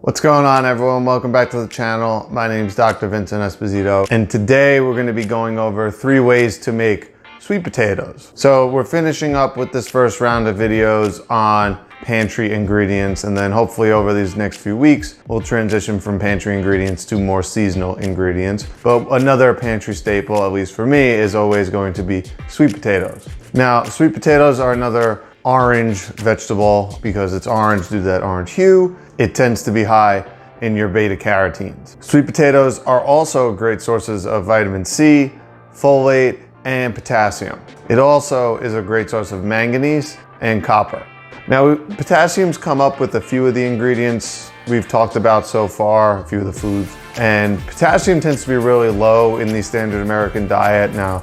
What's going on, everyone? Welcome back to the channel. My name is Dr. Vincent Esposito, and today we're going to be going over 3 ways to make sweet potatoes. So we're finishing up with this first round of videos on pantry ingredients, and then hopefully over these next few weeks we'll transition from pantry ingredients to more seasonal ingredients. But another pantry staple, at least for me, is always going to be sweet potatoes. Now, sweet potatoes are another orange vegetable. Because it's orange due to that orange hue, it tends to be high in your beta-carotenes. Sweet potatoes are also great sources of vitamin C, folate, and potassium. It also is a great source of manganese and copper. Now, potassium's come up with a few of the ingredients we've talked about so far, a few of the foods, and potassium tends to be really low in the standard American diet. Now,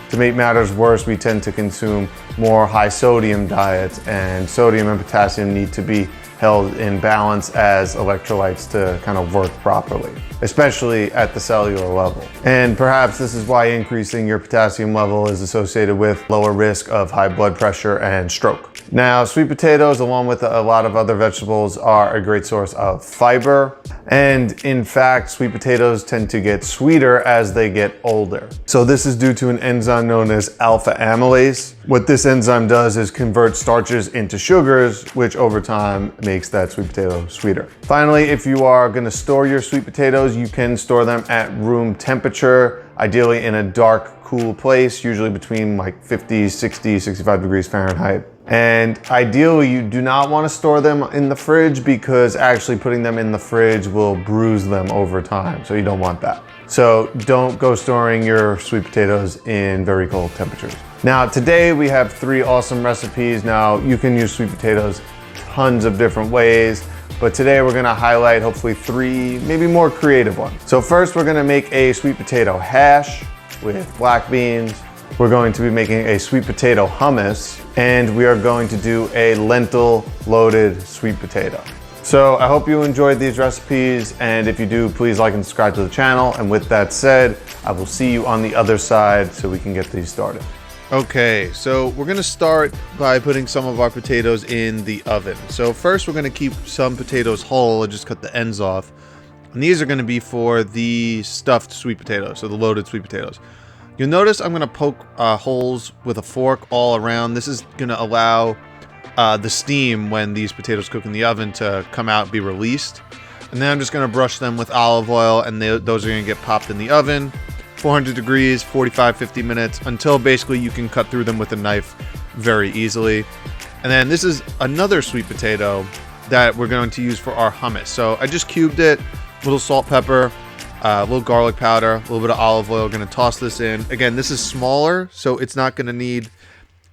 to make matters worse, we tend to consume more high sodium diets, and sodium and potassium need to be held in balance as electrolytes to kind of work properly, especially at the cellular level. And perhaps this is why increasing your potassium level is associated with lower risk of high blood pressure and stroke. Now, sweet potatoes, along with a lot of other vegetables, are a great source of fiber. And in fact, sweet potatoes tend to get sweeter as they get older. So this is due to an enzyme known as alpha amylase. What this enzyme does is convert starches into sugars, which over time makes that sweet potato sweeter. Finally, if you are gonna store your sweet potatoes, you can store them at room temperature, ideally in a dark, cool place, usually between like 50, 60, 65 degrees Fahrenheit. And ideally, you do not want to store them in the fridge because actually putting them in the fridge will bruise them over time. So you don't want that. So don't go storing your sweet potatoes in very cold temperatures. Now, today we have 3 awesome recipes. Now, you can use sweet potatoes tons of different ways, but today we're gonna highlight hopefully 3, maybe more creative ones. So first, we're gonna make a sweet potato hash with black beans. We're going to be making a sweet potato hummus, and we are going to do a lentil loaded sweet potato. So I hope you enjoyed these recipes, and if you do, please like and subscribe to the channel. And with that said, I will see you on the other side so we can get these started. Okay, so we're gonna start by putting some of our potatoes in the oven. So first, we're gonna keep some potatoes whole and just cut the ends off. And these are gonna be for the stuffed sweet potatoes, so the loaded sweet potatoes. You'll notice I'm gonna poke holes with a fork all around. This is gonna allow the steam when these potatoes cook in the oven to come out, be released. And then I'm just gonna brush them with olive oil, and those are gonna get popped in the oven, 400 degrees, 45, 50 minutes, until basically you can cut through them with a knife very easily. And then this is another sweet potato that we're going to use for our hummus. So I just cubed it, a little salt, pepper, a little garlic powder, a little bit of olive oil. Going to toss this in. Again, this is smaller, so it's not going to need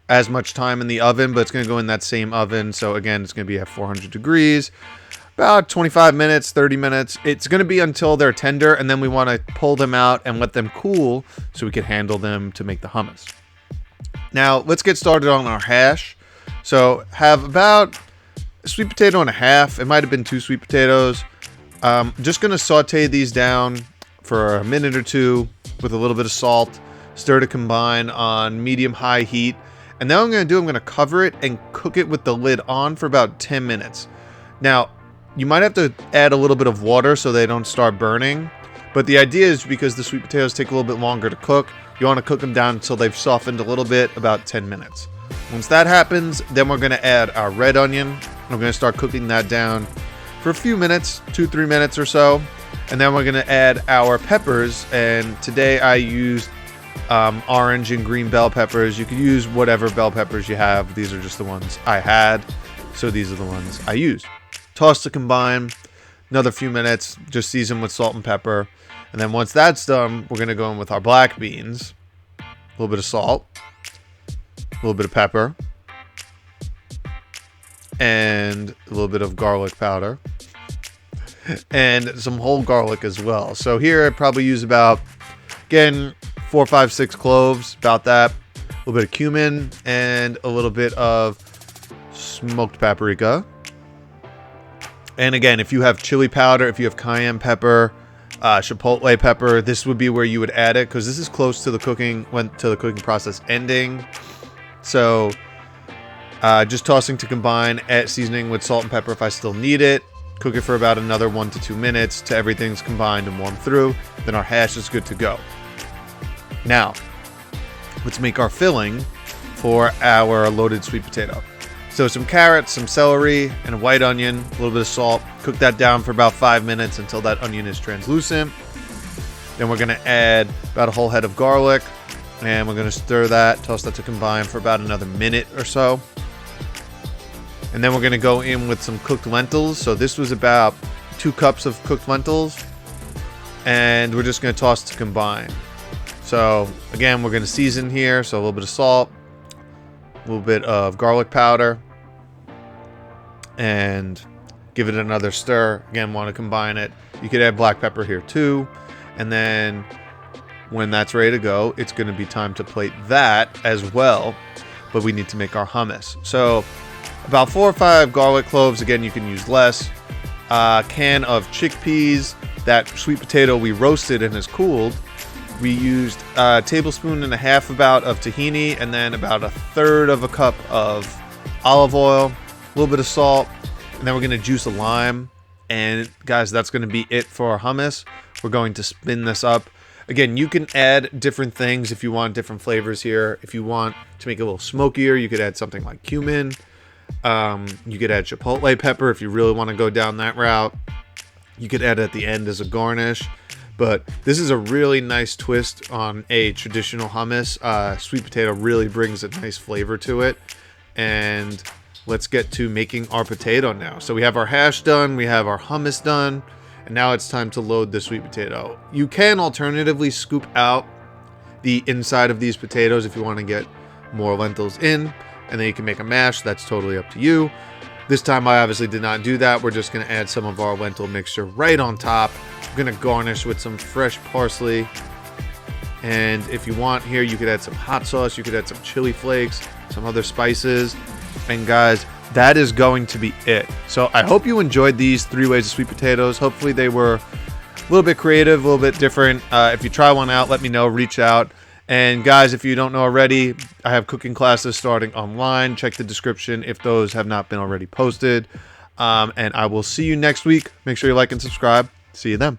as much time in the oven, but it's going to go in that same oven. So again, it's going to be at 400 degrees, about 25 minutes, 30 minutes. It's going to be until they're tender, and then we want to pull them out and let them cool so we can handle them to make the hummus. Now, let's get started on our hash. So have about a sweet potato and a half. It might have been 2 sweet potatoes. Just gonna saute these down for a minute or 2 with a little bit of salt, stir to combine on medium-high heat. And now what I'm gonna cover it and cook it with the lid on for about 10 minutes. Now, you might have to add a little bit of water so they don't start burning, but the idea is because the sweet potatoes take a little bit longer to cook, you wanna cook them down until they've softened a little bit, about 10 minutes. Once that happens, then we're gonna add our red onion. I'm gonna start cooking that down for a few minutes, 2-3 minutes or so. And then we're gonna add our peppers. And today I used orange and green bell peppers. You could use whatever bell peppers you have. These are just the ones I had, so these are the ones I used. Toss to combine, another few minutes, just season with salt and pepper. And then once that's done, we're gonna go in with our black beans, a little bit of salt, a little bit of pepper, and a little bit of garlic powder, and some whole garlic as well. So here I probably use about, again, 4, 5, 6 cloves, about that, a little bit of cumin, and a little bit of smoked paprika. And again, if you have chili powder, if you have cayenne pepper, chipotle pepper, this would be where you would add it, because this is close to the cooking process ending. So just tossing to combine, seasoning with salt and pepper if I still need it. Cook it for about another 1 to 2 minutes till everything's combined and warmed through. Then our hash is good to go. Now, let's make our filling for our loaded sweet potato. So some carrots, some celery, and a white onion, a little bit of salt. Cook that down for about 5 minutes until that onion is translucent. Then we're gonna add about a whole head of garlic, and we're gonna stir that, toss that to combine for about another minute or so. And then we're gonna go in with some cooked lentils. So this was about 2 cups of cooked lentils, and we're just gonna toss to combine. So again, we're gonna season here, so a little bit of salt, a little bit of garlic powder, and give it another stir. Again, want to combine it. You could add black pepper here too. And then when that's ready to go, it's going to be time to plate that as well. But we need to make our hummus. So about 4 or 5 garlic cloves. Again, you can use less. A can of chickpeas. That sweet potato we roasted and is cooled. We used a 1.5 tablespoons about of tahini, and then about 1/3 of a cup of olive oil, a little bit of salt, and then we're going to juice a lime. And guys, that's going to be it for our hummus. We're going to spin this up. Again, you can add different things if you want different flavors here. If you want to make it a little smokier, you could add something like cumin. You could add chipotle pepper if you really want to go down that route. You could add it at the end as a garnish. But this is a really nice twist on a traditional hummus. Sweet potato really brings a nice flavor to it. And let's get to making our potato now. So we have our hash done, we have our hummus done, and now it's time to load the sweet potato. You can alternatively scoop out the inside of these potatoes if you want to get more lentils in, and then you can make a mash. That's totally up to you. This time I obviously did not do that. We're just going to add some of our lentil mixture right on top. I'm going to garnish with some fresh parsley. And if you want here, you could add some hot sauce. You could add some chili flakes, some other spices. And guys, that is going to be it. So I hope you enjoyed these 3 ways of sweet potatoes. Hopefully they were a little bit creative, a little bit different. If you try one out, let me know, reach out. And guys, if you don't know already, I have cooking classes starting online. Check the description if those have not been already posted. And I will see you next week. Make sure you like and subscribe. See you then.